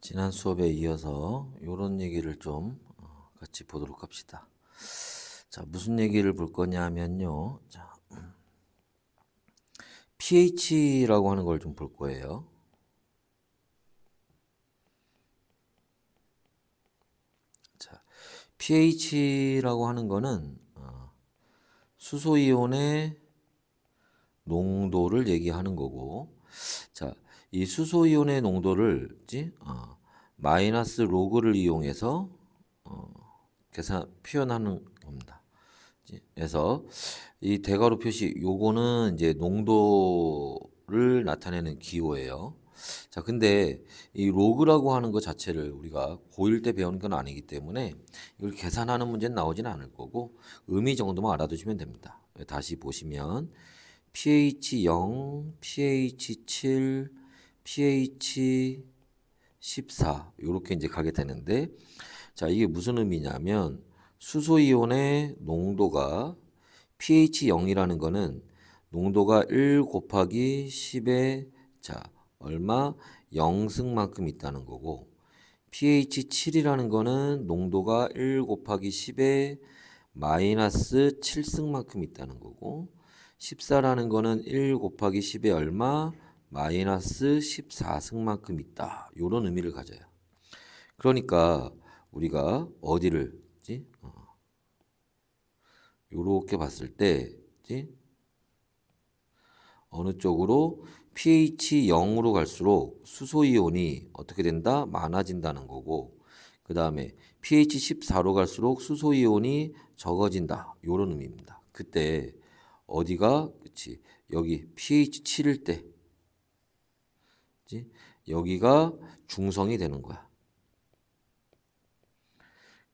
지난 수업에 이어서 이런 얘기를 좀 같이 보도록 합시다. 자, 무슨 얘기를 볼 거냐 하면요. 자, pH라고 하는 걸 좀 볼 거예요. 자, pH라고 하는 거는 수소이온의 농도를 얘기하는 거고, 자, 이 수소이온의 농도를 마이너스 로그를 이용해서 표현하는 겁니다. 그래서 이 대괄호 표시 요거는 이제 농도를 나타내는 기호예요. 자, 근데 이 로그라고 하는 것 자체를 우리가 고1 때 배운 건 아니기 때문에 이걸 계산하는 문제는 나오진 않을 거고 의미 정도만 알아두시면 됩니다. 다시 보시면 pH 0, pH 7, pH 14 이렇게 이제 가게 되는데, 자, 이게 무슨 의미냐면 수소이온의 농도가 pH 0이라는 거는 농도가 1 곱하기 10의 얼마 0승만큼 있다는 거고, pH 7이라는 거는 농도가 1 곱하기 10의 마이너스 7승만큼 있다는 거고, 14라는 거는 1 곱하기 10의 얼마 마이너스 14승만큼 있다. 이런 의미를 가져요. 그러니까 우리가 어디를 요렇게 봤을 때 어느 쪽으로 pH 0으로 갈수록 수소이온이 어떻게 된다? 많아진다는 거고, 그 다음에 pH 14로 갈수록 수소이온이 적어진다. 요런 의미입니다. 그때 어디가 그치 여기 pH 7일 때 여기가 중성이 되는 거야.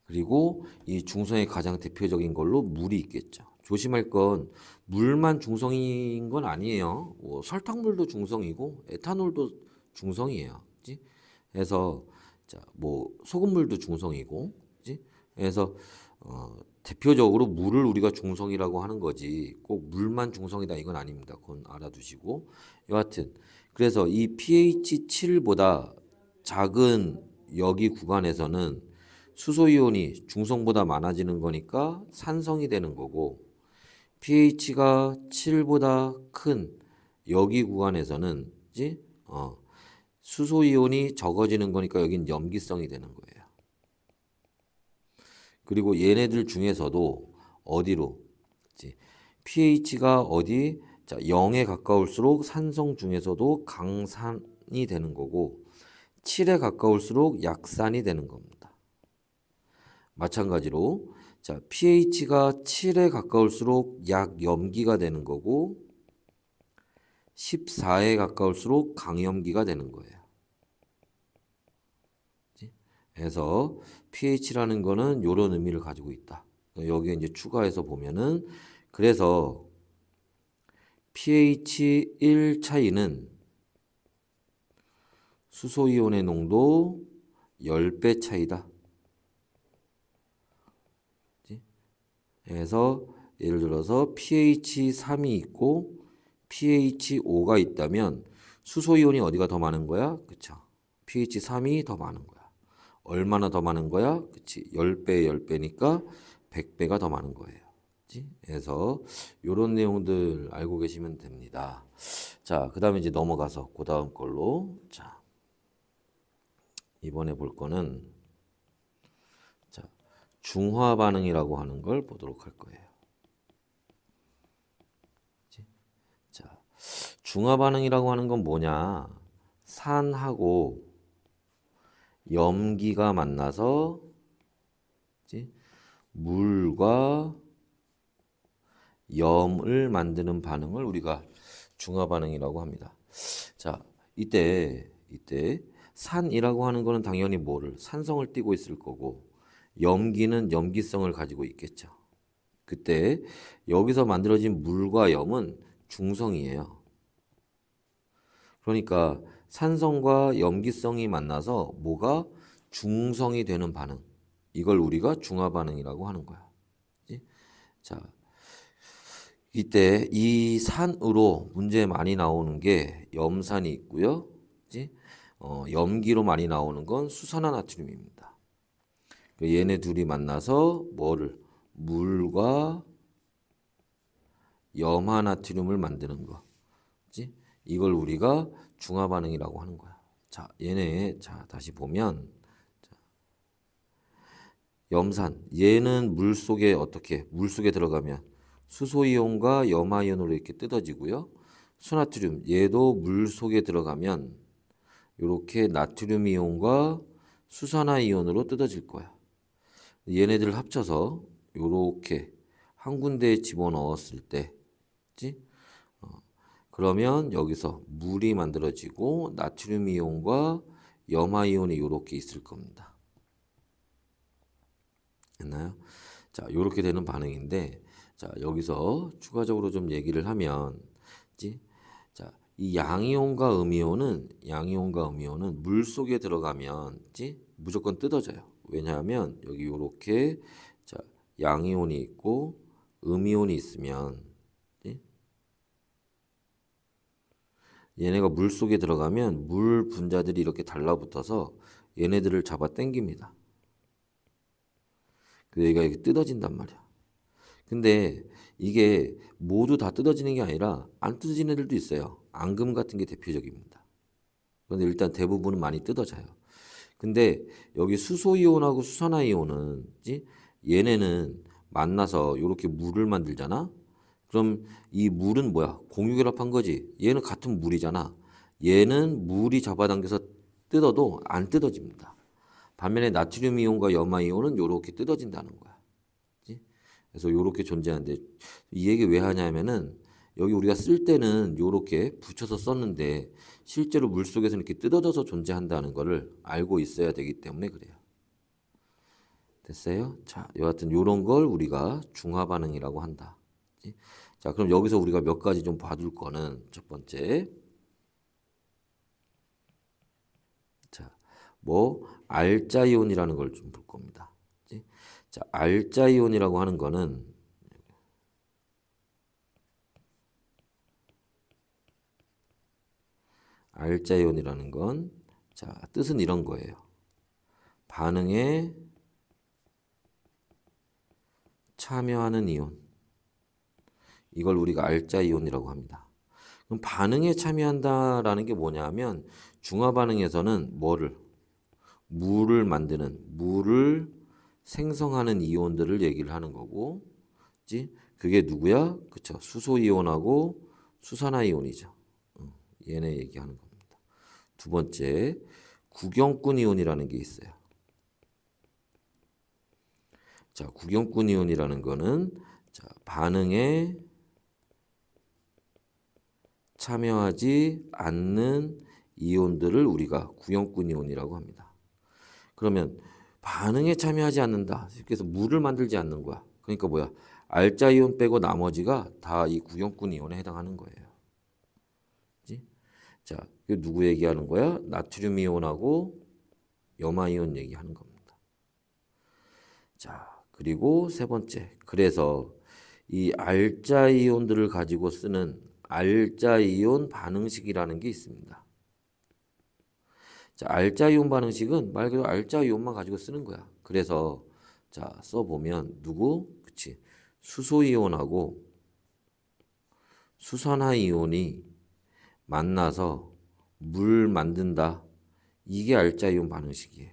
그리고 이 중성의 가장 대표적인 걸로 물이 있겠죠. 조심할 건 물만 중성인 건 아니에요. 설탕물도 중성이고 에탄올도 중성이에요. 그치? 그래서 소금물도 중성이고, 그치? 그래서 대표적으로 물을 우리가 중성이라고 하는 거지 꼭 물만 중성이다 이건 아닙니다. 그건 알아두시고, 여하튼 그래서 이 pH 7보다 작은 여기 구간에서는 수소이온이 중성보다 많아지는 거니까 산성이 되는 거고, pH가 7보다 큰 여기 구간에서는 수소이온이 적어지는 거니까 여긴 염기성이 되는 거예요. 그리고 얘네들 중에서도 어디로 pH가 어디 0에 가까울수록 산성 중에서도 강산이 되는 거고 7에 가까울수록 약산이 되는 겁니다. 마찬가지로 pH가 7에 가까울수록 약염기가 되는 거고 14에 가까울수록 강염기가 되는 거예요. 그래서 pH라는 거는 이런 의미를 가지고 있다. 여기에 이제 추가해서 보면은 그래서 pH 1 차이는 수소이온의 농도 10배 차이다. 그래서 예를 들어서 pH 3이 있고 pH 5가 있다면 수소이온이 어디가 더 많은 거야? 그쵸? pH 3이 더 많은 거야. 얼마나 더 많은 거야? 그치? 10배, 10배니까 100배가 더 많은 거예요. 그치? 그래서 이런 내용들 알고 계시면 됩니다. 자, 그 다음에 이제 넘어가서 그 다음 걸로 이번에 볼 거는 중화 반응이라고 하는 걸 보도록 할 거예요. 중화 반응이라고 하는 건 뭐냐? 산하고 염기가 만나서 물과 염을 만드는 반응을 우리가 중화 반응이라고 합니다. 자, 이때 산이라고 하는 거는 당연히 산성을 띠고 있을 거고 염기는 염기성을 가지고 있겠죠. 그때 여기서 만들어진 물과 염은 중성이에요. 그러니까 산성과 염기성이 만나서 뭐가 중성이 되는 반응, 이걸 우리가 중화 반응이라고 하는 거야. 자, 이때 이 산으로 문제 많이 나오는 게 염산이 있고요. 염기로 많이 나오는 건 수산화나트륨입니다. 얘네 둘이 만나서 뭐를 물과 염화나트륨을 만드는 거. 그치? 이걸 우리가 중화반응이라고 하는 거야. 자, 얘네 자 다시 보면 염산 얘는 물 속에 어떻게 물 속에 들어가면 수소이온과 염화이온으로 이렇게 뜯어지고요. 수나트륨 얘도 물 속에 들어가면 이렇게 나트륨 이온과 수산화 이온으로 뜯어질 거야. 얘네들을 합쳐서 이렇게 한 군데에 집어넣었을 때, 그치? 그러면 여기서 물이 만들어지고 나트륨 이온과 염화 이온이 이렇게 있을 겁니다. 됐나요? 자, 이렇게 되는 반응인데, 자, 여기서 추가적으로 좀 얘기를 하면, 그치? 자, 이 양이온과 음이온은 물 속에 들어가면, 그치? 무조건 뜯어져요. 왜냐하면 여기 이렇게 자, 양이온이 있고 음이온이 있으면, 그치? 얘네가 물 속에 들어가면 물 분자들이 이렇게 달라붙어서 얘네들을 잡아 당깁니다. 그래서 얘가 이렇게 뜯어진단 말이야. 근데 이게 모두 다 뜯어지는 게 아니라 안 뜯어지는 애들도 있어요. 앙금 같은 게 대표적입니다. 그런데 일단 대부분은 많이 뜯어져요. 근데 여기 수소이온하고 수산화이온은 얘네는 만나서 이렇게 물을 만들잖아. 그럼 이 물은 뭐야? 공유결합한 거지. 얘는 같은 물이잖아. 얘는 물이 잡아당겨서 뜯어도 안 뜯어집니다. 반면에 나트륨 이온과 염화 이온은 이렇게 뜯어진다는 거야. 그치? 그래서 이렇게 존재하는데 이 얘기 왜 하냐면은 여기 우리가 쓸 때는 이렇게 붙여서 썼는데 실제로 물 속에서는 이렇게 뜯어져서 존재한다는 거를 알고 있어야 되기 때문에 그래요. 됐어요? 자, 여하튼 이런 걸 우리가 중화 반응이라고 한다. 그치? 자, 그럼 여기서 우리가 몇 가지 좀 봐둘 거는 첫 번째, 자, 뭐 알자이온이라는 걸 좀 볼 겁니다. 그치? 자, 알자이온이라고 하는 거는 알자이온이라는 건 자, 뜻은 이런 거예요. 반응에 참여하는 이온. 이걸 우리가 알자이온이라고 합니다. 그럼 반응에 참여한다라는 게 뭐냐면 중화 반응에서는 물을 만드는 물을 생성하는 이온들을 얘기를 하는 거고, 그치? 그게 누구야? 그쵸? 수소 이온하고 수산화 이온이죠. 얘네 얘기하는 겁니다. 두 번째, 구경꾼 이온이라는 게 있어요. 자, 구경꾼 이온이라는 거는 자, 반응에 참여하지 않는 이온들을 우리가 구경꾼 이온이라고 합니다. 그러면 반응에 참여하지 않는다. 그래서 물을 만들지 않는 거야. 그러니까 뭐야? 알자 이온 빼고 나머지가 다 이 구경꾼 이온에 해당하는 거예요. 그치? 자, 이거 누구 얘기하는 거야? 나트륨 이온하고 염화 이온 얘기하는 겁니다. 자, 그리고 세 번째. 그래서 이 알자 이온들을 가지고 쓰는 알자 이온 반응식이라는 게 있습니다. 자, 알자 이온 반응식은 말 그대로 알자 이온만 가지고 쓰는 거야. 그래서 자, 써보면 누구? 그치? 수소 이온하고 수산화 이온이 만나서 물 만든다. 이게 알자 이온 반응식이에요.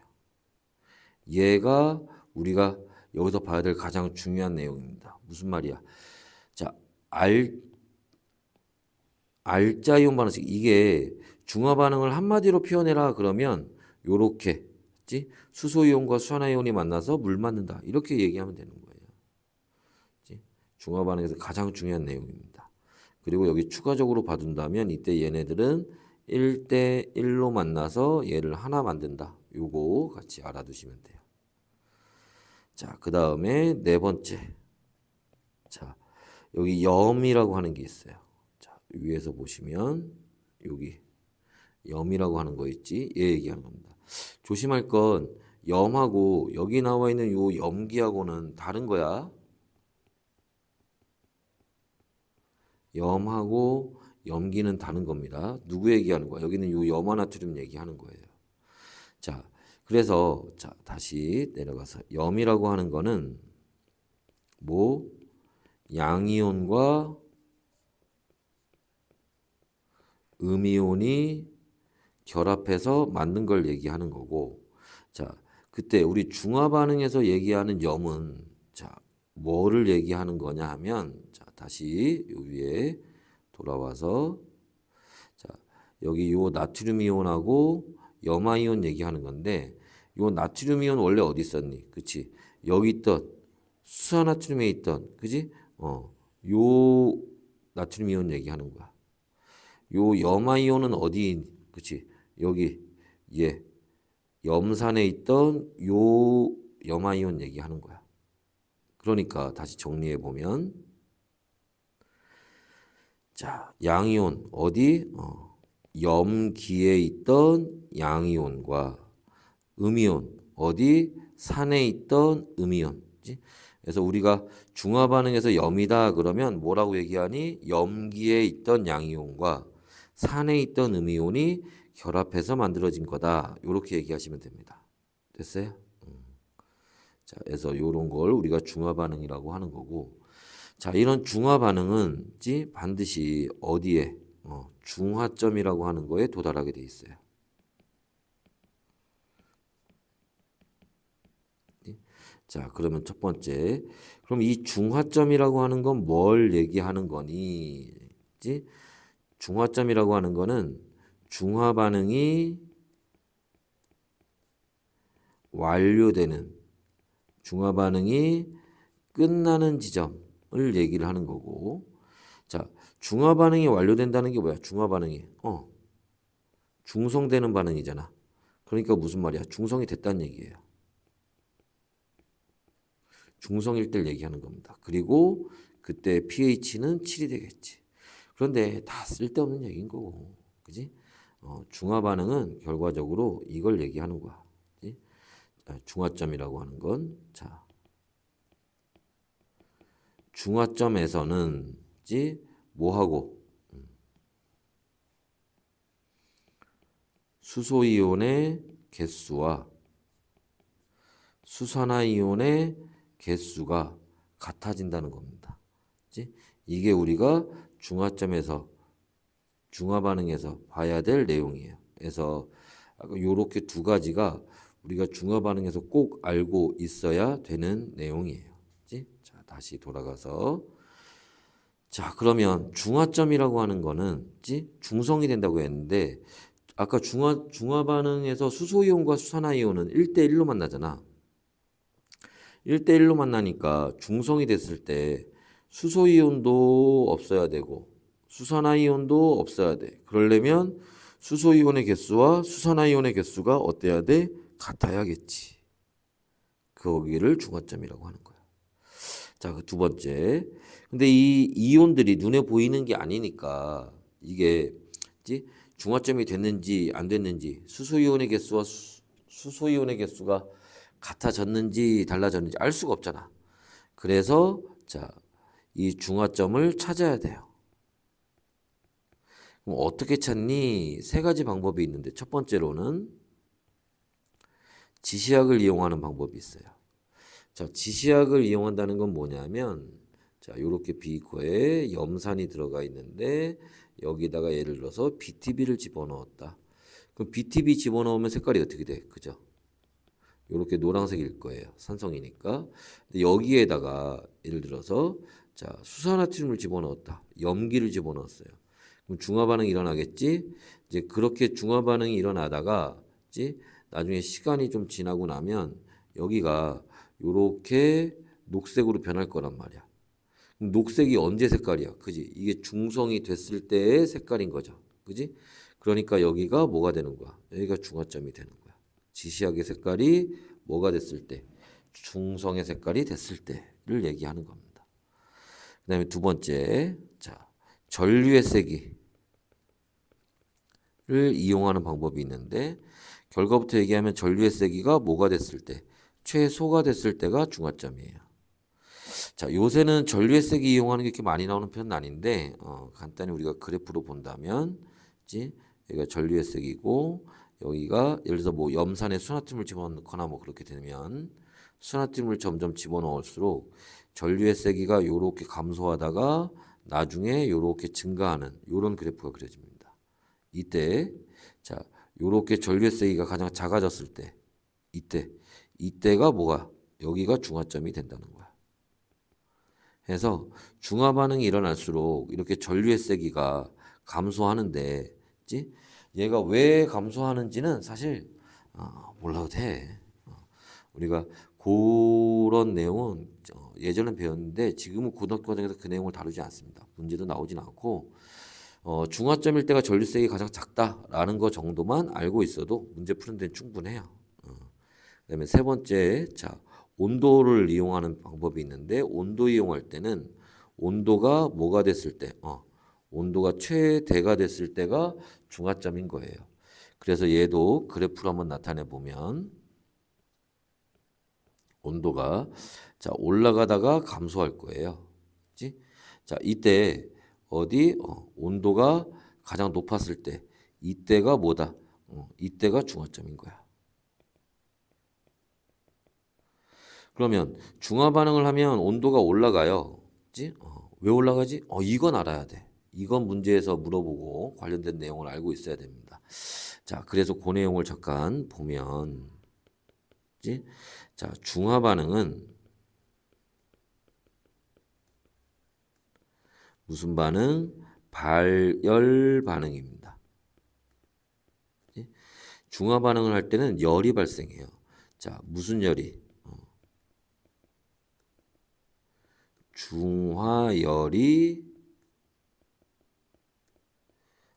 얘가 우리가 여기서 봐야 될 가장 중요한 내용입니다. 무슨 말이야? 자, 알자 이온 반응식 이게 중화 반응을 한마디로 표현해라 그러면 요렇게 수소 이온과 수산화 이온이 만나서 물 만든다. 이렇게 얘기하면 되는 거예요. 중화 반응에서 가장 중요한 내용입니다. 그리고 여기 추가적으로 봐둔다면 이때 얘네들은 1대 1로 만나서 얘를 하나 만든다. 요거 같이 알아두시면 돼요. 자, 그 다음에 네 번째. 자, 여기 염이라고 하는 게 있어요. 자, 위에서 보시면 여기 염이라고 하는 거 있지? 얘 얘기하는 겁니다. 조심할 건 염하고 여기 나와 있는 요 염기하고는 다른 거야. 염하고 염기는 다는 겁니다. 누구 얘기하는 거야? 여기는 요 염화나트륨 얘기하는 거예요. 자, 그래서 자, 다시 내려가서 염이라고 하는 거는 뭐 양이온과 음이온이 결합해서 만든 걸 얘기하는 거고, 자, 그때 우리 중화 반응에서 얘기하는 염은 자, 뭐를 얘기하는 거냐 하면 자, 다시 요 위에 돌아와서 자, 여기 요 나트륨 이온하고 염화 이온 얘기하는 건데, 요 나트륨 이온 원래 어디 있었니? 그치? 여기 있던 수산나트륨에 있던, 그지? 요 나트륨 이온 얘기하는 거야. 요 염화 이온은 어디, 그치? 여기 얘 염산에 있던 요 염화 이온 얘기하는 거야. 그러니까 다시 정리해 보면 자, 양이온 어디? 염기에 있던 양이온과 음이온 어디? 산에 있던 음이온. 그치? 그래서 우리가 중화 반응에서 염이다 그러면 뭐라고 얘기하니? 염기에 있던 양이온과 산에 있던 음이온이 결합해서 만들어진 거다. 이렇게 얘기하시면 됩니다. 됐어요? 자, 그래서 이런 걸 우리가 중화 반응이라고 하는 거고, 자, 이런 중화 반응은 반드시 어디에 중화점이라고 하는 거에 도달하게 돼 있어요. 자, 그러면 첫 번째, 그럼 이 중화점이라고 하는 건 뭘 얘기하는 거니? 중화점이라고 하는 거는 중화 반응이 완료되는, 중화 반응이 끝나는 지점을 얘기를 하는 거고, 자, 중화 반응이 완료된다는 게 뭐야? 중화 반응이 중성되는 반응이잖아. 그러니까 무슨 말이야? 중성이 됐다는 얘기예요. 중성일 때를 얘기하는 겁니다. 그리고 그때 pH는 7이 되겠지. 그런데 다 쓸데없는 얘기인 거고, 그지? 중화 반응은 결과적으로 이걸 얘기하는 거야. 그지? 중화점이라고 하는 건, 자, 중화점에서는 뭐하고 수소이온의 개수와 수산화이온의 개수가 같아진다는 겁니다. 그치? 이게 우리가 중화점에서 중화 반응에서 봐야 될 내용이에요. 그래서 이렇게 두 가지가 우리가 중화 반응에서 꼭 알고 있어야 되는 내용이에요. 그치? 자, 다시 돌아가서 자, 그러면 중화점이라고 하는 거는 중성이 된다고 했는데, 아까 중화 반응에서 수소이온과 수산화이온은 1대1로 만나잖아. 1대1로 만나니까 중성이 됐을 때 수소이온도 없어야 되고 수산화이온도 없어야 돼. 그러려면 수소이온의 개수와 수산화이온의 개수가 어때야 돼? 같아야겠지. 거기를 중화점이라고 하는 거야. 자, 그 두 번째. 근데 이 이온들이 눈에 보이는 게 아니니까 이게 중화점이 됐는지 안 됐는지, 수소이온의 개수와 수소이온의 개수가 같아졌는지 달라졌는지 알 수가 없잖아. 그래서 자, 이 중화점을 찾아야 돼요. 그럼 어떻게 찾니? 세 가지 방법이 있는데, 첫 번째로는 지시약을 이용하는 방법이 있어요. 자, 지시약을 이용한다는 건 뭐냐면, 자, 요렇게 비커에 염산이 들어가 있는데 여기다가 예를 들어서 BTB를 집어넣었다. 그럼 BTB 집어넣으면 색깔이 어떻게 돼? 그죠? 요렇게 노란색일 거예요. 산성이니까. 근데 여기에다가 예를 들어서 자, 수산나트륨을 집어넣었다. 염기를 집어넣었어요. 그럼 중화 반응이 일어나겠지? 이제 그렇게 중화 반응이 일어나다가 나중에 시간이 좀 지나고 나면 여기가 요렇게 녹색으로 변할 거란 말이야. 그럼 녹색이 언제 색깔이야? 그지? 이게 중성이 됐을 때의 색깔인 거죠. 그지? 그러니까 여기가 뭐가 되는 거야? 여기가 중화점이 되는 거야. 지시약의 색깔이 뭐가 됐을 때? 중성의 색깔이 됐을 때를 얘기하는 겁니다. 그 다음에 두 번째, 자, 전류의 세기를 이용하는 방법이 있는데, 결과부터 얘기하면 전류의 세기가 뭐가 됐을 때? 최소가 됐을 때가 중화점이에요. 자, 요새는 전류회색이 이용하는 게 이렇게 많이 나오는 편은 아닌데 간단히 우리가 그래프로 본다면 그치? 여기가 전류회색이고 여기가 예를 들어서 뭐 염산에 순화팀을 집어넣거나 뭐 그렇게 되면 순화팀을 점점 집어넣을수록 전류회색이가 요렇게 감소하다가 나중에 요렇게 증가하는 요런 그래프가 그려집니다. 이때 자, 요렇게 전류회색이가 가장 작아졌을 때 이때가 뭐가 여기가 중화점이 된다는 거야. 해서 중화 반응이 일어날수록 이렇게 전류의 세기가 감소하는데, 그치? 얘가 왜 감소하는지는 사실 몰라도 돼. 우리가 그런 내용은 예전에 배웠는데 지금은 고등학교 과정에서 그 내용을 다루지 않습니다. 문제도 나오진 않고 중화점일 때가 전류세기 가장 작다라는 거 정도만 알고 있어도 문제 푸는 데는 충분해요. 그다음에 세 번째, 자, 온도를 이용하는 방법이 있는데 온도 이용할 때는 온도가 뭐가 됐을 때, 온도가 최대가 됐을 때가 중화점인 거예요. 그래서 얘도 그래프로 한번 나타내 보면 온도가 자 올라가다가 감소할 거예요. 그치? 자 이때 어디 온도가 가장 높았을 때 이때가 뭐다? 이때가 중화점인 거야. 그러면 중화 반응을 하면 온도가 올라가요. 그치? 왜 올라가지? 이건 알아야 돼. 이건 문제에서 물어보고 관련된 내용을 알고 있어야 됩니다. 자, 그래서 그 내용을 잠깐 보면, 그치? 자, 중화 반응은 무슨 반응? 발열 반응입니다. 그치? 중화 반응을 할 때는 열이 발생해요. 자, 무슨 열이? 중화열이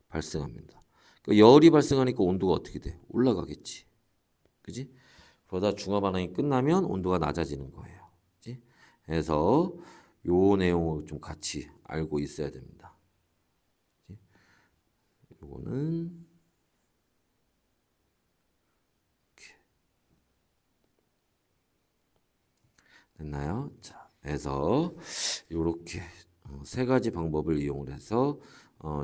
발생합니다. 그러니까 열이 발생하니까 온도가 어떻게 돼? 올라가겠지. 그지? 그러다 중화 반응이 끝나면 온도가 낮아지는 거예요. 그지? 그래서 요 내용을 좀 같이 알고 있어야 됩니다. 그지? 요거는 이렇게 됐나요? 자, 그래서 요렇게 세 가지 방법을 이용을 해서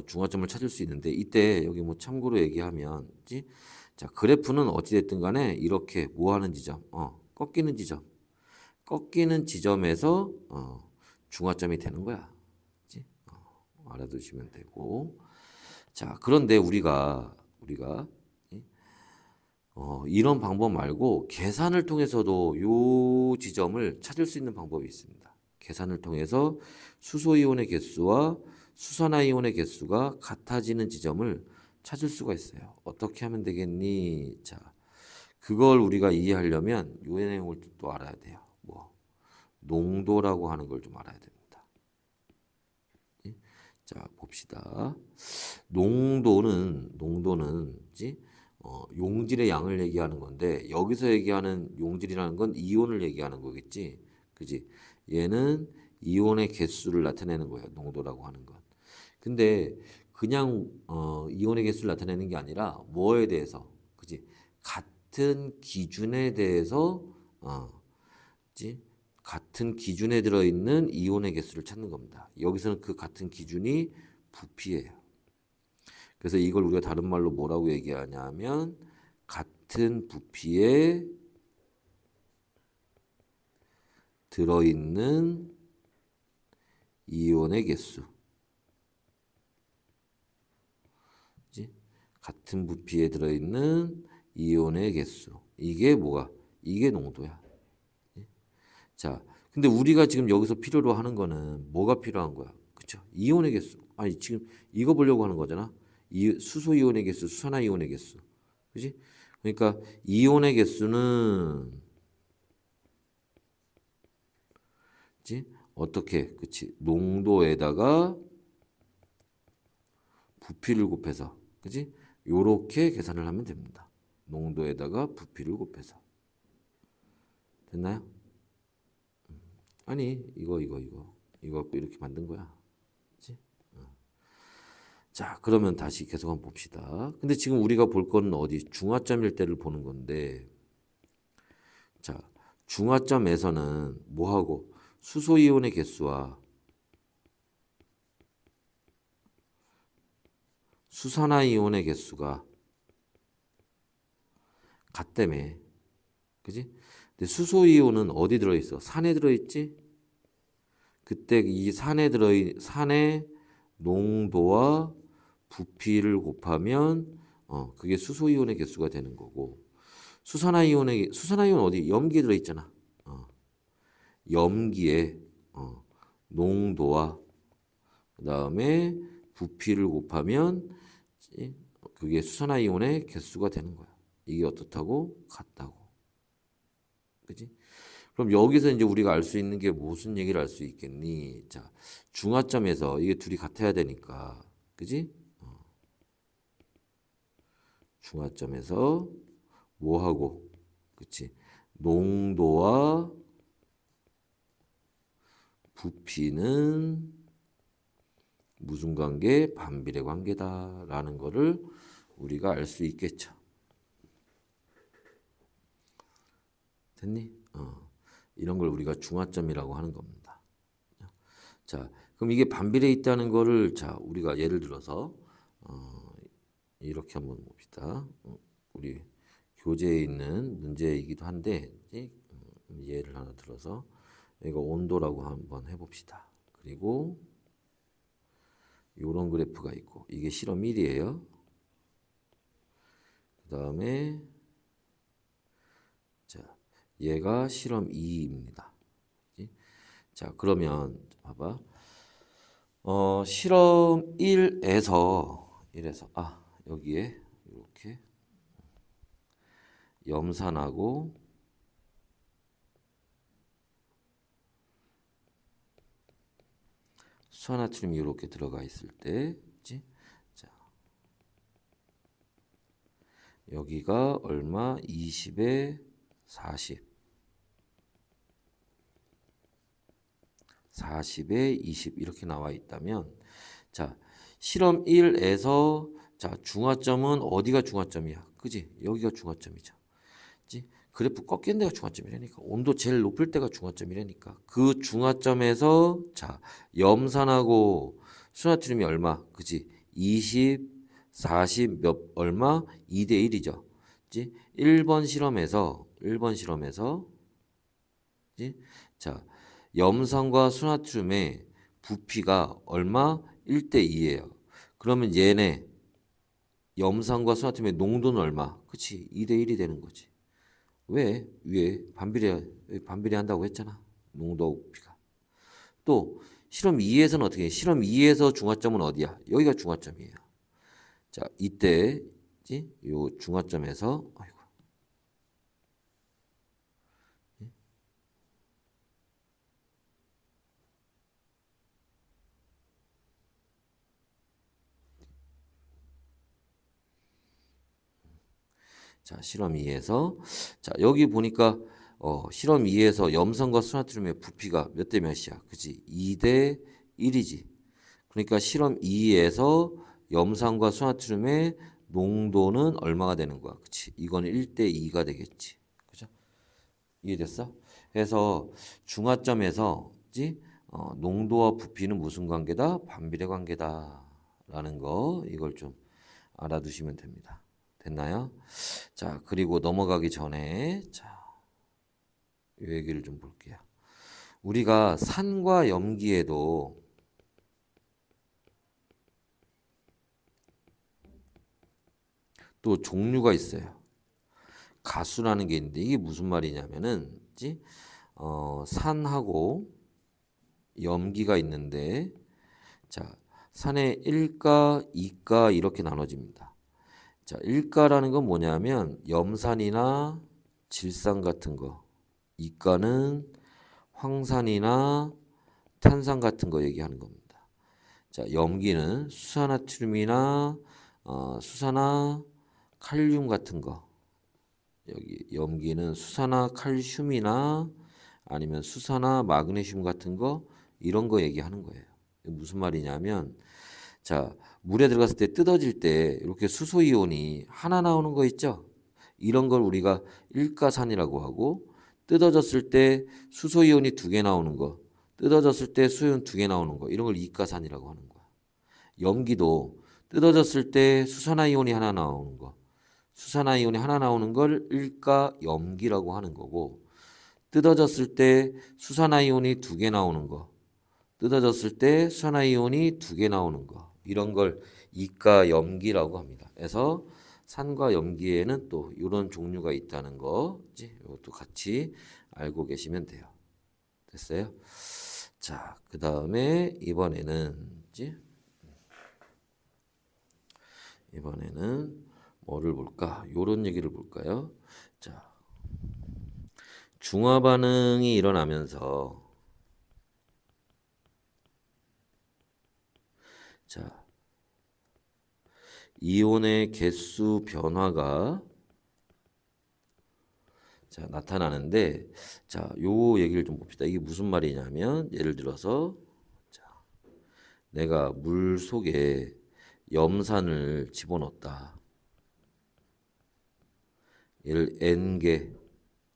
중화점을 찾을 수 있는데 이때 여기 뭐 참고로 얘기하면 그치? 자 그래프는 어찌됐든 간에 이렇게 뭐 하는 지점 꺾이는 지점 꺾이는 지점에서 중화점이 되는 거야. 그치? 알아두시면 되고 자 그런데 우리가 이런 방법 말고 계산을 통해서도 요 지점을 찾을 수 있는 방법이 있습니다. 계산을 통해서 수소이온의 개수와 수산화이온의 개수가 같아지는 지점을 찾을 수가 있어요. 어떻게 하면 되겠니? 자, 그걸 우리가 이해하려면 요 내용을 또 알아야 돼요. 뭐 농도라고 하는 걸 좀 알아야 됩니다. 자, 봅시다. 농도는 용질의 양을 얘기하는 건데 여기서 얘기하는 용질이라는 건 이온을 얘기하는 거겠지. 그지? 얘는 이온의 개수를 나타내는 거예요. 농도라고 하는 건. 근데 그냥 이온의 개수를 나타내는 게 아니라 뭐에 대해서? 그지? 같은 기준에 대해서 그지? 같은 기준에 들어있는 이온의 개수를 찾는 겁니다. 여기서는 그 같은 기준이 부피예요. 그래서 이걸 우리가 다른 말로 뭐라고 얘기하냐면 같은 부피에 들어있는 이온의 개수. 그치? 같은 부피에 들어있는 이온의 개수. 이게 뭐가? 이게 농도야. 자, 근데 우리가 지금 여기서 필요로 하는 거는 뭐가 필요한 거야? 그쵸? 이온의 개수. 아니, 지금 이거 보려고 하는 거잖아. 수소 이온의 개수, 수산화 이온의 개수. 그지? 그러니까 이온의 개수는 그치? 어떻게? 그치? 농도에다가 부피를 곱해서. 그지? 요렇게 계산을 하면 됩니다. 농도에다가 부피를 곱해서. 됐나요? 아니, 이거 갖고 이렇게 만든 거야. 그치? 자, 그러면 다시 계속 한번 봅시다. 근데 지금 우리가 볼 거는 어디? 중화점일 때를 보는 건데, 자, 중화점에서는 뭐하고? 수소이온의 개수와 수산화이온의 개수가 같다며. 그지? 근데 수소이온은 어디 들어있어? 산에 들어있지? 그때 이 산의 농도와 부피를 곱하면 그게 수소이온의 개수가 되는 거고, 수산화이온 어디? 염기에 들어있잖아. 염기에 농도와 그 다음에 부피를 곱하면 그게 수산화이온의 개수가 되는 거야. 이게 어떻다고? 같다고. 그지? 그럼 여기서 이제 우리가 알 수 있는 게 무슨 얘기를 알 수 있겠니? 자, 중화점에서 이게 둘이 같아야 되니까. 그지? 중화점에서 뭐하고? 그치? 농도와 부피는 무슨 관계? 반비례 관계다라는 거를 우리가 알 수 있겠죠. 됐니? 이런 걸 우리가 중화점이라고 하는 겁니다. 자, 그럼 이게 반비례 있다는 거를 자, 우리가 예를 들어서 이렇게 한번 봅시다. 우리 교재에 있는 문제이기도 한데 예를 하나 들어서 이거 온도라고 한번 해봅시다. 그리고 이런 그래프가 있고 이게 실험 1이에요. 그 다음에 자, 얘가 실험 2입니다. 자, 그러면 봐봐. 실험 1에서 여기에 이렇게 염산하고 수화나트륨이 이렇게 들어가 있을 때, 자, 여기가 얼마? 20에 40. 40에 20 이렇게 나와 있다면, 자, 실험 1에서 자, 중화점은 어디가 중화점이야? 그지? 여기가 중화점이죠. 그지? 그래프 꺾인 데가 중화점이라니까. 온도 제일 높을 때가 중화점이라니까. 그 중화점에서 자, 염산하고 수나트륨이 얼마? 그지? 20, 40 몇 얼마? 2대 1이죠. 그지? 1번 실험에서 그지? 자, 염산과 수나트륨의 부피가 얼마? 1대 2예요. 그러면 얘네 염산과 수나트륨의 농도는 얼마? 그치? 2대 1이 되는 거지. 왜? 위에 반비례한다고 했잖아. 농도하고 부피가. 또 실험 2에서는 어떻게 해? 실험 2에서 중화점은 어디야? 여기가 중화점이에요. 자, 이때 요 중화점에서 자, 실험 2에서 자, 여기 보니까 실험 2에서 염산과 수나트륨의 부피가 몇 대 몇이야? 그치? 2대 1이지. 그러니까 실험 2에서 염산과 수나트륨의 농도는 얼마가 되는 거야? 그치? 이거는 1대 2가 되겠지. 그죠? 이해됐어? 그래서 중화점에서 농도와 부피는 무슨 관계다? 반비례 관계다. 라는 거 이걸 좀 알아두시면 됩니다. 됐나요? 자, 그리고 넘어가기 전에 자, 이 얘기를 좀 볼게요. 우리가 산과 염기에도 또 종류가 있어요. 가수라는 게 있는데 이게 무슨 말이냐면은 산하고 염기가 있는데 자, 산의 1가, 2가 이렇게 나눠집니다. 자, 1가라는 건 뭐냐면 염산이나 질산 같은 거. 2가는 황산이나 탄산 같은 거 얘기하는 겁니다. 자, 염기는 수산화트륨이나 수산화 칼륨 같은 거. 여기 염기는 수산화 칼슘이나 아니면 수산화 마그네슘 같은 거 이런 거 얘기하는 거예요. 무슨 말이냐면 자, 물에 들어갔을 때 뜯어질 때 이렇게 수소 이온이 하나 나오는 거 있죠? 이런 걸 우리가 일가산이라고 하고 뜯어졌을 때 수소 이온이 2개 나오는 거 뜯어졌을 때 수소이온 2개 나오는 거. 이런 걸 이가산이라고 하는 거야. 염기도 뜯어졌을 때 수산화이온이 하나 나오는 거. 수산화이온이 하나 나오는 걸 일가염기라고 하는 거고, 뜯어졌을 때 수산화이온이 2개 나오는 거. 뜯어졌을 때 수산화이온이 2개 나오는 거. 이런 걸 이가염기라고 합니다. 그래서 산과 염기에는 또 이런 종류가 있다는 거, 이것도 같이 알고 계시면 돼요. 됐어요? 자, 그 다음에 이번에는 뭐를 볼까? 요런 얘기를 볼까요? 자, 중화 반응이 일어나면서 자, 이온의 개수 변화가 나타나는데, 자, 요 얘기를 좀 봅시다. 이게 무슨 말이냐면, 예를 들어서 자, 내가 물 속에 염산을 집어넣었다. 얘를 N개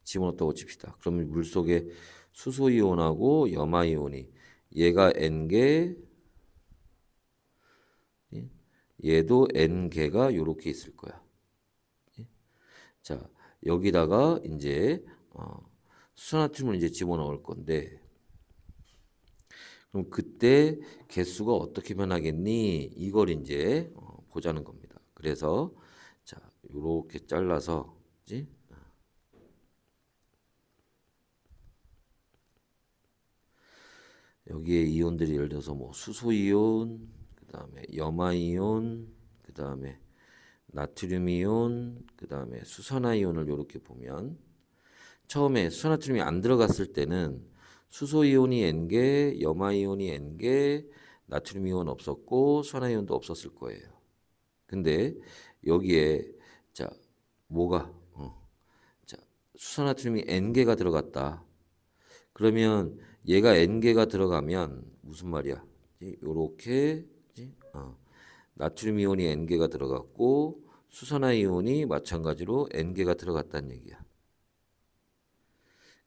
집어넣었다고 칩시다. 그러면 물 속에 수소이온하고 염화이온이 얘가 N개, 얘도 N개가 요렇게 있을 거야. 자, 여기다가 이제 수소나트륨을 이제 집어넣을 건데, 그럼 그때 개수가 어떻게 변하겠니? 이걸 이제 보자는 겁니다. 그래서 자, 요렇게 잘라서 여기에 이온들이 예를 들어서 뭐 수소이온, 그다음에 염화이온, 그다음에 나트륨이온, 그다음에 수산화이온을 이렇게 보면, 처음에 수산화트륨이 안 들어갔을 때는 수소이온이 N개, 염화이온이 N개, 나트륨이온 없었고 수산화이온도 없었을 거예요. 근데 여기에 자, 뭐가 자, 수산화트륨이 N개가 들어갔다. 그러면 얘가 N개가 들어가면 무슨 말이야? 요렇게 나트륨 이온이 N개가 들어갔고 수산화이온이 마찬가지로 N개가 들어갔다는 얘기야.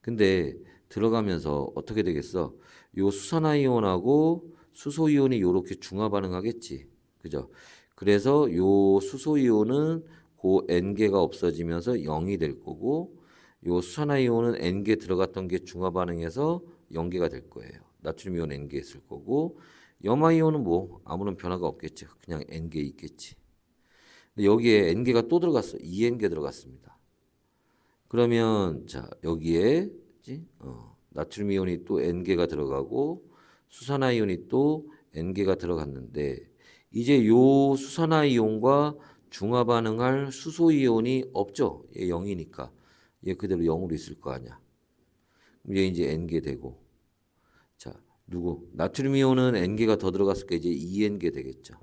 근데 들어가면서 어떻게 되겠어? 요 수산화이온하고 수소이온이 요렇게 중화 반응하겠지. 그죠? 그래서 요 수소이온은 그 N개가 없어지면서 0이 될 거고, 요 수산화이온은 N개 들어갔던 게 중화 반응해서 0개가 될 거예요. 나트륨 이온 N개 있을 거고, 염화이온은 뭐 아무런 변화가 없겠죠. 그냥 N개 있겠지. 근데 여기에 N개가 또 들어갔어. 2N개 들어갔습니다. 그러면 자, 여기에 나트륨 이온이 또 N개가 들어가고 수산화이온이 또 N개가 들어갔는데, 이제 요 수산화이온과 중화 반응할 수소이온이 없죠. 얘 0이니까 얘 그대로 0으로 있을 거 아니야. 그럼 얘 이제 N개 되고, 자, 누구? 나트륨 이온은 N개가 더 들어갔으니까 이제 2N개 되겠죠.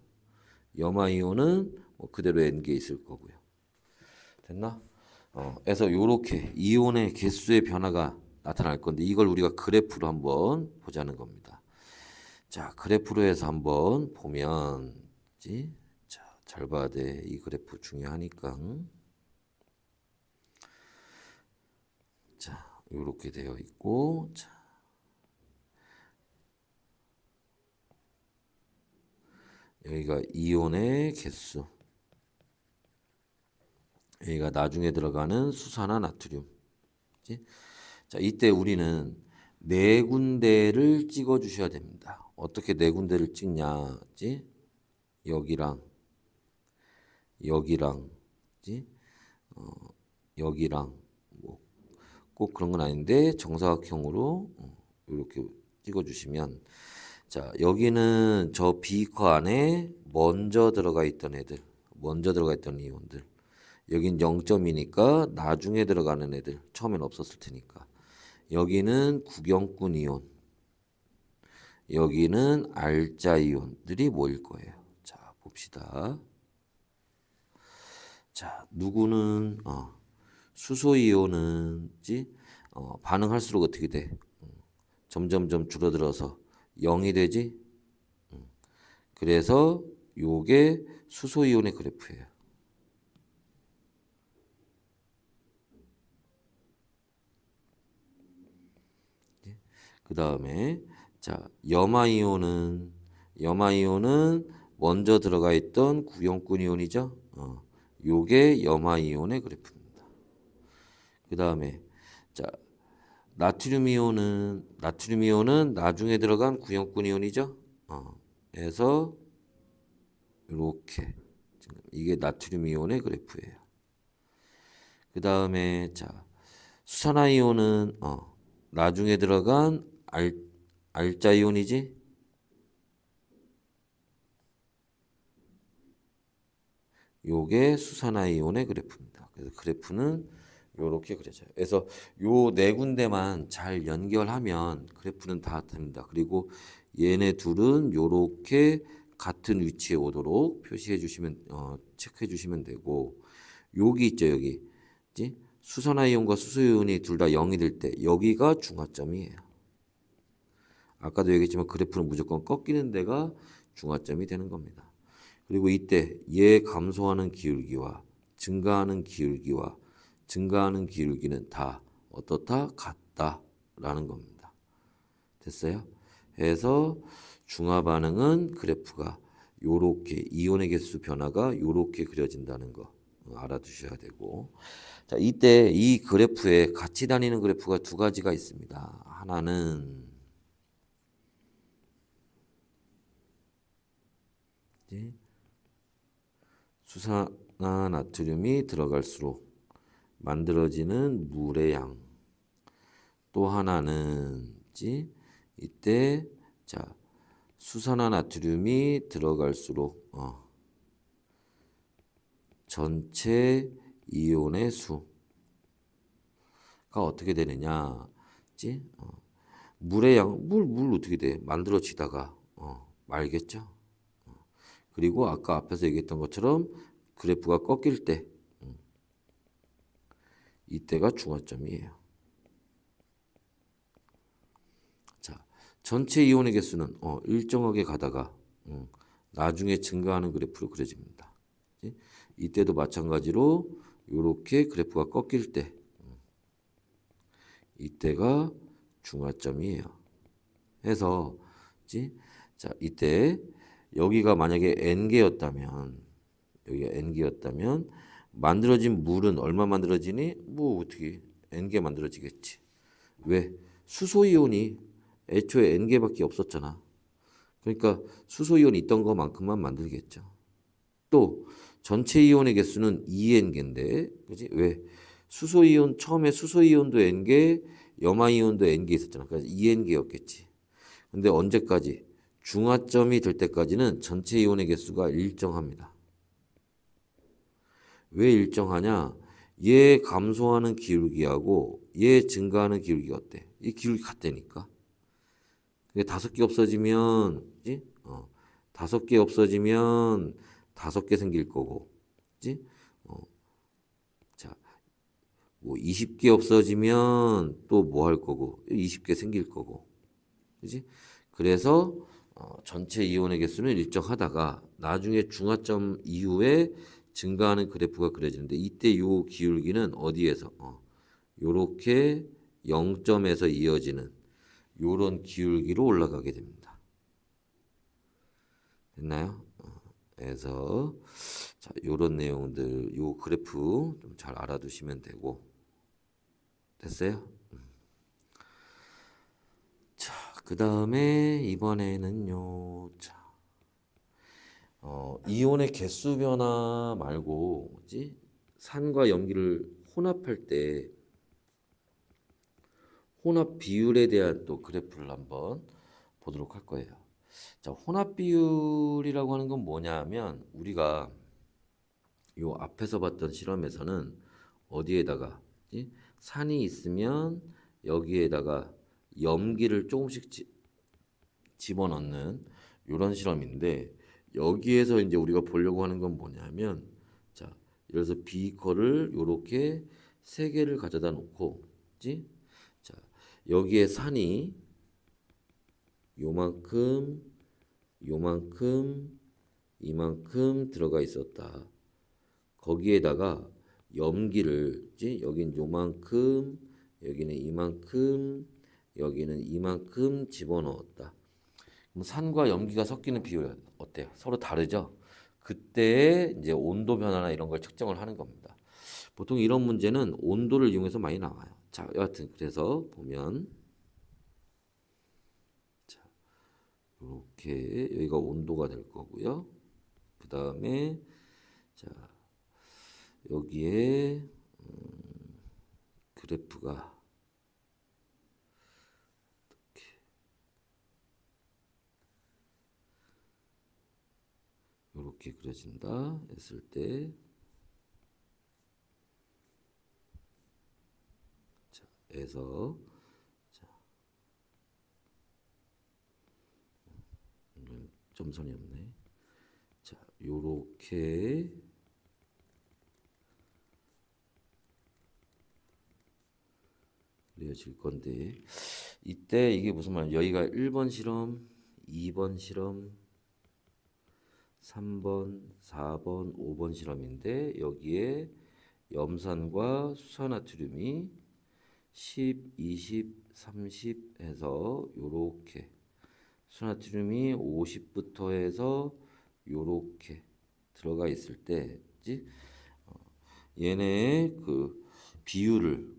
염화이온은 뭐 그대로 N개 있을 거고요. 됐나? 그래서 요렇게 이온의 개수의 변화가 나타날 건데, 이걸 우리가 그래프로 한번 보자는 겁니다. 자, 그래프로 해서 한번 보면, 자, 잘 봐야 돼. 이 그래프 중요하니까. 자, 요렇게 되어 있고, 자, 여기가 이온의 개수, 여기가 나중에 들어가는 수산화 나트륨. 그치? 자, 이때 우리는 네 군데를 찍어 주셔야 됩니다. 어떻게 네 군데를 찍냐? 그치? 여기랑 여기랑, 그치? 여기랑 뭐 꼭 그런 건 아닌데 정사각형으로 이렇게 찍어 주시면, 자, 여기는 저 비커 안에 먼저 들어가 있던 애들, 먼저 들어가 있던 이온들. 여긴 0점이니까 나중에 들어가는 애들, 처음엔 없었을 테니까. 여기는 구경꾼 이온, 여기는 알자 이온들이 모일 거예요. 자, 봅시다. 자, 누구는 수소 이온은 반응할수록 어떻게 돼? 점점점 줄어들어서 0이 되지? 그래서 요게 수소 이온의 그래프예요. 그 다음에 자, 염화이온은 먼저 들어가 있던 구형군 이온이죠. 요게 염화이온의 그래프입니다. 그 다음에 자, 나트륨 이온은 나중에 들어간 구형군 이온이죠. 그래서 이렇게 이게 나트륨 이온의 그래프예요. 그 다음에 자, 수산화이온은 나중에 들어간 알자 이온이지. 요게 수산화이온의 그래프입니다. 그래서 그래프는 요렇게 그려져요. 그래서 요 네 군데만 잘 연결하면 그래프는 다 됩니다. 그리고 얘네 둘은 요렇게 같은 위치에 오도록 표시해 주시면 체크해 주시면 되고, 여기 있죠. 여기 수산화이온과 수소이온이 둘 다 0이 될 때 여기가 중화점이에요. 아까도 얘기했지만 그래프는 무조건 꺾이는 데가 중화점이 되는 겁니다. 그리고 이때 얘 감소하는 기울기와 증가하는 기울기는 다 어떻다? 같다라는 겁니다. 됐어요? 그래서 중화 반응은 그래프가 요렇게 이온의 개수 변화가 요렇게 그려진다는 거 알아두셔야 되고, 자, 이때 이 그래프에 같이 다니는 그래프가 두 가지가 있습니다. 하나는 수산화나트륨이 들어갈수록 만들어지는 물의 양. 또 하나는 이때 자, 수산화나트륨이 들어갈수록 전체 이온의 수가 어떻게 되느냐? 물의 양, 물 어떻게 돼? 만들어지다가 말겠죠? 그리고 아까 앞에서 얘기했던 것처럼 그래프가 꺾일 때 이때가 중화점이에요. 자, 전체 이온의 개수는 일정하게 가다가 나중에 증가하는 그래프로 그려집니다. 이때도 마찬가지로 이렇게 그래프가 꺾일 때 이때가 중화점이에요. 해서 자, 이때 여기가 만약에 N개였다면 만들어진 물은 얼마 만들어지니? 뭐 어떻게 N개 만들어지겠지. 왜? 수소이온이 애초에 N개밖에 없었잖아. 그러니까 수소이온이 있던 것만큼만 만들겠죠. 또 전체 이온의 개수는 2N개인데, 그지? 왜? 처음에 수소이온도 N개, 염화이온도 N개 있었잖아. 그래서 2N개였겠지. 근데 언제까지? 중화점이 될 때까지는 전체 이온의 개수가 일정합니다. 왜 일정하냐? 얘 감소하는 기울기하고 얘 증가하는 기울기가 어때? 이 기울기 같다니까. 그게 5개 없어지면, 그치? 5개 없어지면 5개 생길 거고, 그치? 자, 뭐 20개 없어지면 또 뭐 할 거고, 20개 생길 거고, 그치? 그래서 전체 이온의 개수는 일정하다가 나중에 중화점 이후에 증가하는 그래프가 그려지는데, 이때 요 기울기는 어디에서 요렇게 0점에서 이어지는 요런 기울기로 올라가게 됩니다. 됐나요? 그래서 자, 요런 내용들 요 그래프 좀 잘 알아두시면 되고, 됐어요? 자, 그 다음에 이번에는요. 자, 이온의 개수 변화 말고 산과 염기를 혼합할 때 혼합 비율에 대한 또 그래프를 한번 보도록 할 거예요. 자, 혼합 비율이라고 하는 건 뭐냐면, 우리가 요 앞에서 봤던 실험에서는 어디에다가 산이 있으면 여기에다가 염기를 조금씩 집어넣는 이런 실험인데, 여기에서 이제 우리가 보려고 하는 건 뭐냐면, 자, 예를 들어서 비커를 요렇게 3개를 가져다 놓고, 자, 여기에 산이 요만큼, 이만큼 들어가 있었다. 거기에다가 염기를, 여긴 요만큼, 여기는 이만큼, 여기는 이만큼 집어넣었다. 그럼 산과 염기가 섞이는 비율 어때요? 서로 다르죠? 그때 이제 온도 변화나 이런 걸 측정을 하는 겁니다. 보통 이런 문제는 온도를 이용해서 많이 나와요. 자, 여하튼 그래서 보면 자, 이렇게 여기가 온도가 될 거고요. 그 다음에 자, 여기에 그래프가 이렇게 그려진다 했을 때 자, 에서 자, 점선이 없네. 자, 요렇게 그려질 건데 이때 이게 무슨 말이야? 여기가 1번 실험, 2번 실험, 3번, 4번, 5번 실험인데 여기에 염산과 수산나트륨이 10, 20, 30 해서 요렇게 수나트륨이 50부터 해서 요렇게 들어가 있을 때 얘네의 그 비율을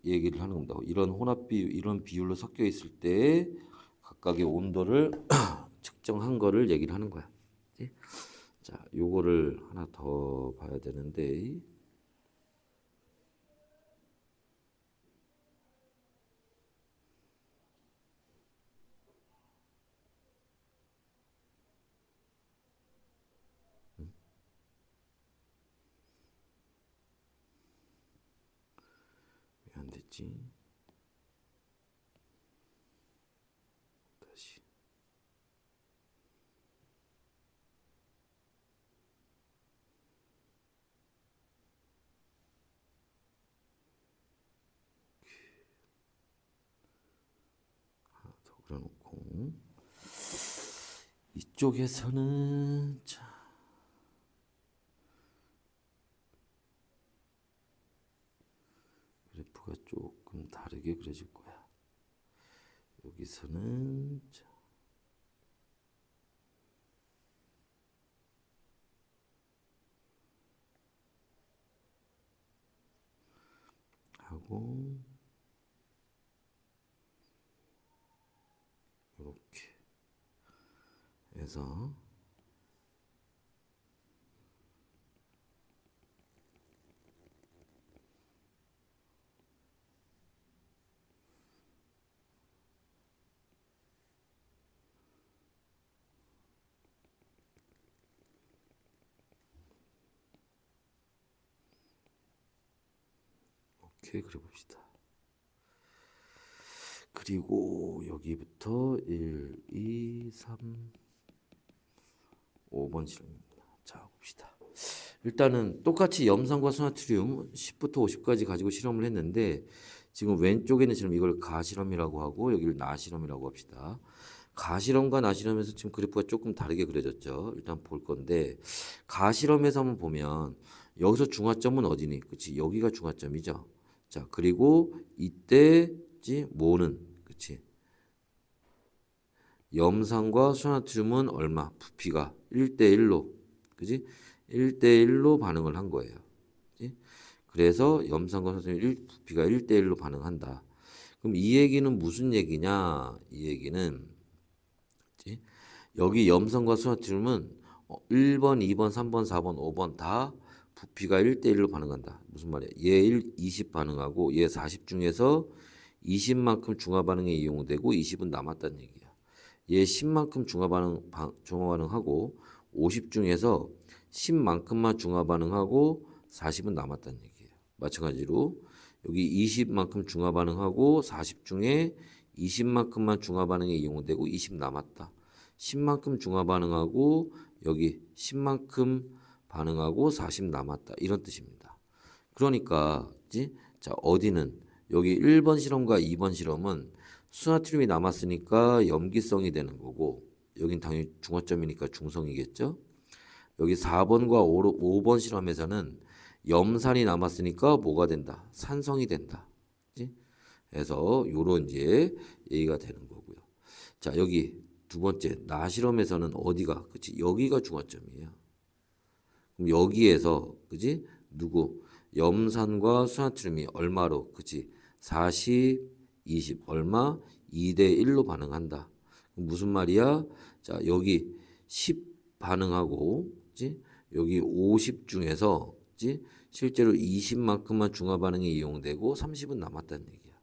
얘기를 하는 겁니다. 이런 혼합 비율, 이런 비율로 섞여 있을 때 각각의 온도를 측정한 거를 얘기를 하는 거야. 자, 요거를 하나 더 봐야 되는데 왜 안 됐지? 다시. 하나 더 그려놓고 이쪽에서는 자, 그래프가 조금 다르게 그려질 거야. 여기서는 자, 하고 이렇게 해서 이렇게 그려봅시다. 그리고 여기부터 1, 2, 3, 5번 실험입니다. 자, 봅시다. 일단은 똑같이 염산과 수나트륨 10부터 50까지 가지고 실험을 했는데 지금 왼쪽에는 지금 이걸 가실험이라고 하고 여기를 나실험이라고 합시다. 가실험과 나실험에서 지금 그래프가 조금 다르게 그려졌죠. 일단 볼 건데 가실험에서 한번 보면 여기서 중화점은 어디니? 그치? 여기가 중화점이죠. 자, 그리고 이때지 뭐는 그치? 염산과 수나트륨은 얼마? 부피가 1대1로 그지? 1대1로 반응을 한 거예요. 그치? 그래서 염산과 수나트륨 부피가 1대1로 반응한다. 그럼 이 얘기는 무슨 얘기냐? 이 얘기는 그치? 여기 염산과 수나트륨은 1번, 2번, 3번, 4번, 5번 다 부피가 1대1로 반응한다. 무슨 말이야? 얘 20 반응하고 얘 40 중에서 20만큼 중화 반응에 이용되고 20은 남았다는 얘기야. 얘 10만큼 중화 반응하고 50 중에서 10만큼만 중화 반응하고 40은 남았다는 얘기예요. 마찬가지로 여기 20만큼 중화 반응하고 40 중에 20만큼만 중화 반응에 이용되고 20 남았다. 10만큼 중화 반응하고 여기 10만큼 반응하고 40 남았다. 이런 뜻입니다. 그러니까 자, 어디는 여기 1번 실험과 2번 실험은 수나트륨이 남았으니까 염기성이 되는 거고 여긴 당연히 중화점이니까 중성이겠죠. 여기 4번과 5번 실험에서는 염산이 남았으니까 뭐가 된다? 산성이 된다. 그치? 해서 요런 이제 얘기가 되는 거고요. 자, 여기 두 번째 나실험에서는 어디가, 그치? 여기가 중화점이에요. 그럼 여기에서, 그치? 누구? 염산과 수나트륨이 얼마로, 그치? 40, 20 얼마? 2대 1로 반응한다. 그럼 무슨 말이야? 자, 여기 10 반응하고, 그치? 여기 50 중에서, 그치? 실제로 20만큼만 중화 반응에 이용되고 30은 남았다는 얘기야.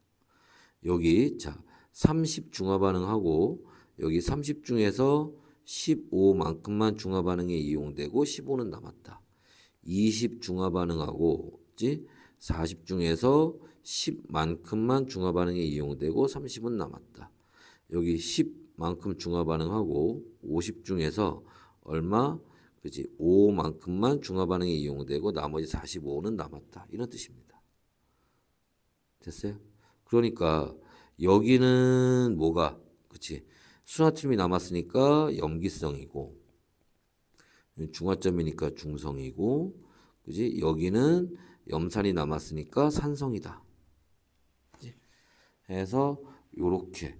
여기 자 30 중화 반응하고 여기 30 중에서 15만큼만 중화 반응에 이용되고 15는 남았다. 20 중화 반응하고 40 중에서 10만큼만 중화 반응에 이용되고 30은 남았다. 여기 10만큼 중화 반응하고 50 중에서 얼마? 그지 5만큼만 중화 반응에 이용되고 나머지 45는 남았다. 이런 뜻입니다. 됐어요? 그러니까 여기는 뭐가? 그치? 수나트륨이 남았으니까 염기성이고 중화점이니까 중성이고 그지? 여기는 염산이 남았으니까 산성이다. 그치? 해서 요렇게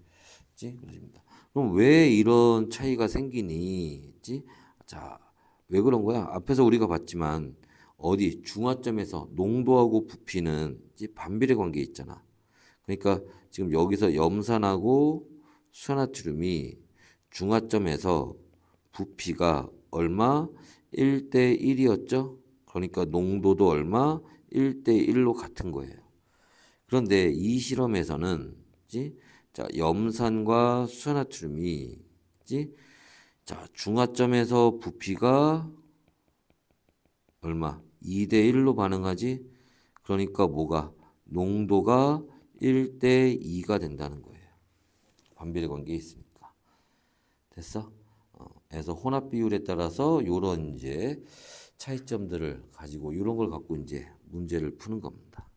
그러십니다. 그럼 왜 이런 차이가 생기니? 그치? 자, 왜 그런 거야? 앞에서 우리가 봤지만 어디 중화점에서 농도하고 부피는 반비례 관계 있잖아. 그러니까 지금 여기서 염산하고 수나트륨이 중화점에서 부피가 얼마? 1대 1이었죠? 그러니까 농도도 얼마? 1대 1로 같은 거예요. 그런데 이 실험에서는 자, 염산과 수나트륨이 자, 중화점에서 부피가 얼마? 2대 1로 반응하지? 그러니까 뭐가? 농도가 1대 2가 된다는 거예요. 반비례 관계에 있으니까. 됐어? 그래서 혼합 비율에 따라서 요런 이제 차이점들을 가지고 이런 걸 갖고 이제 문제를 푸는 겁니다.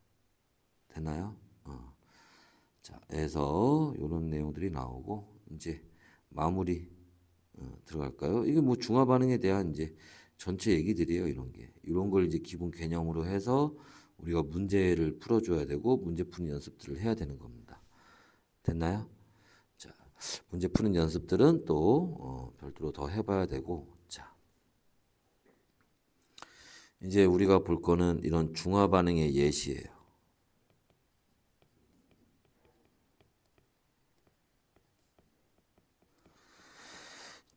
됐나요? 자, 그래서 요런 내용들이 나오고 이제 마무리 들어갈까요? 이게 뭐 중화 반응에 대한 이제 전체 얘기들이에요. 이런 걸 이제 기본 개념으로 해서 우리가 문제를 풀어줘야 되고 문제 푸는 연습들을 해야 되는 겁니다. 됐나요? 자, 문제 푸는 연습들은 또 별도로 더 해봐야 되고, 자, 이제 우리가 볼 거는 이런 중화 반응의 예시예요.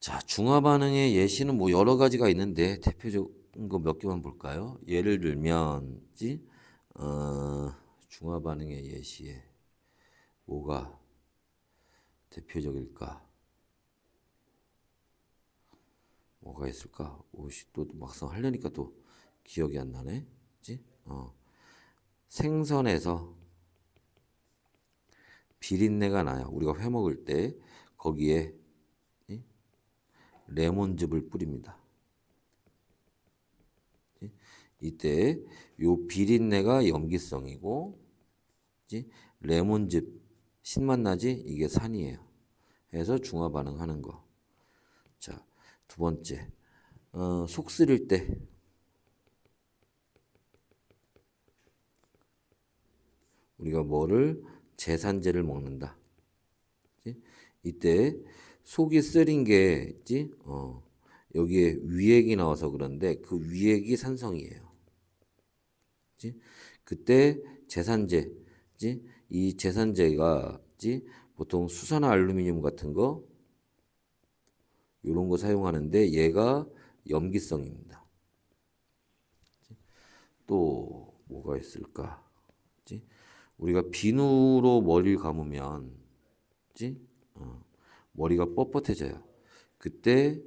자, 중화 반응의 예시는 뭐 여러 가지가 있는데 대표적인 거 몇 개만 볼까요? 예를 들면, 중화 반응의 예시에 뭐가 대표적일까? 뭐가 있을까? 오씨, 또 막상 하려니까 또 기억이 안 나네. 그치? 생선에서 비린내가 나요. 우리가 회 먹을 때 거기에 레몬즙을 뿌립니다. 이때 요 비린내가 염기성이고 레몬즙 신맛 나지? 이게 산이에요. 해서 중화 반응하는 거. 자, 두 번째 속 쓰릴 때 우리가 뭐를 제산제를 먹는다. 이때 속이 쓰린 게 있지? 여기에 위액이 나와서 그런데 그 위액이 산성이에요. 그치? 그때 제산제, 그치? 이 제산제가 그치? 보통 수산화 알루미늄 같은 거 이런 거 사용하는데 얘가 염기성입니다. 그치? 또 뭐가 있을까? 그치? 우리가 비누로 머리를 감으면 그치? 머리가 뻣뻣해져요. 그때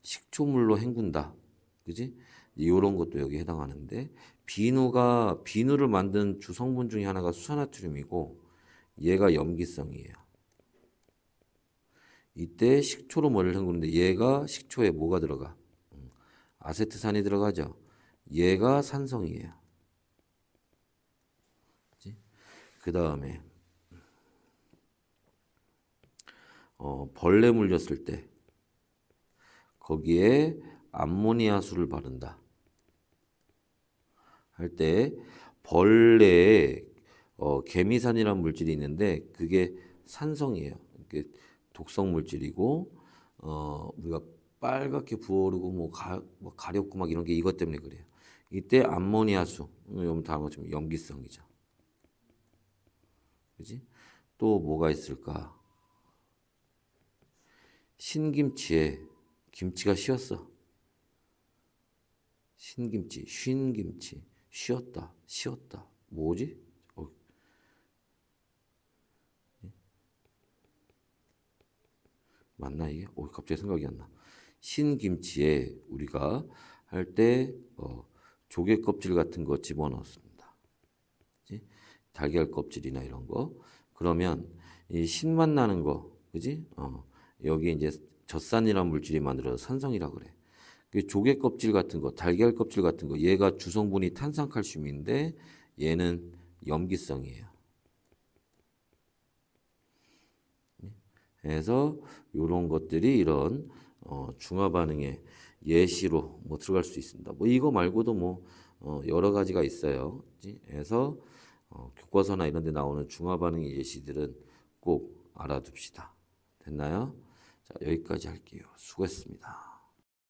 식초물로 헹군다. 그지? 이런 것도 여기 해당하는데 비누를 만든 주성분 중에 하나가 수산화트륨이고 얘가 염기성이에요. 이때 식초로 머리를 헹구는데 얘가 식초에 뭐가 들어가? 아세트산이 들어가죠. 얘가 산성이에요. 그 다음에 벌레 물렸을 때 거기에 암모니아수를 바른다. 할 때 벌레의 개미산이라는 물질이 있는데 그게 산성이에요. 이게 독성 물질이고 우리가 빨갛게 부어오르고 뭐 가렵고 막 이런 게 이것 때문에 그래요. 이때 암모니아수, 여러분 다음 것처럼 염기성이죠. 그지? 또 뭐가 있을까? 신김치에 김치가 쉬었어. 신김치, 쉰 김치, 쉬었다, 쉬었다. 뭐지? 맞나 이게? 갑자기 생각이 안 나. 신김치에 우리가 할 때 조개 껍질 같은 거 집어넣습니다. 그치? 달걀 껍질이나 이런 거. 그러면 이 신맛 나는 거, 그지? 여기 이제 젖산이라는 물질이 만들어서 산성이라 그래. 그 조개 껍질 같은 거, 달걀 껍질 같은 거, 얘가 주성분이 탄산칼슘인데 얘는 염기성이에요. 그래서 이런 것들이 이런 중화 반응의 예시로 뭐 들어갈 수 있습니다. 뭐 이거 말고도 뭐 여러 가지가 있어요. 그치? 그래서 교과서나 이런 데 나오는 중화 반응의 예시들은 꼭 알아둡시다. 됐나요? 자, 여기까지 할게요. 수고했습니다.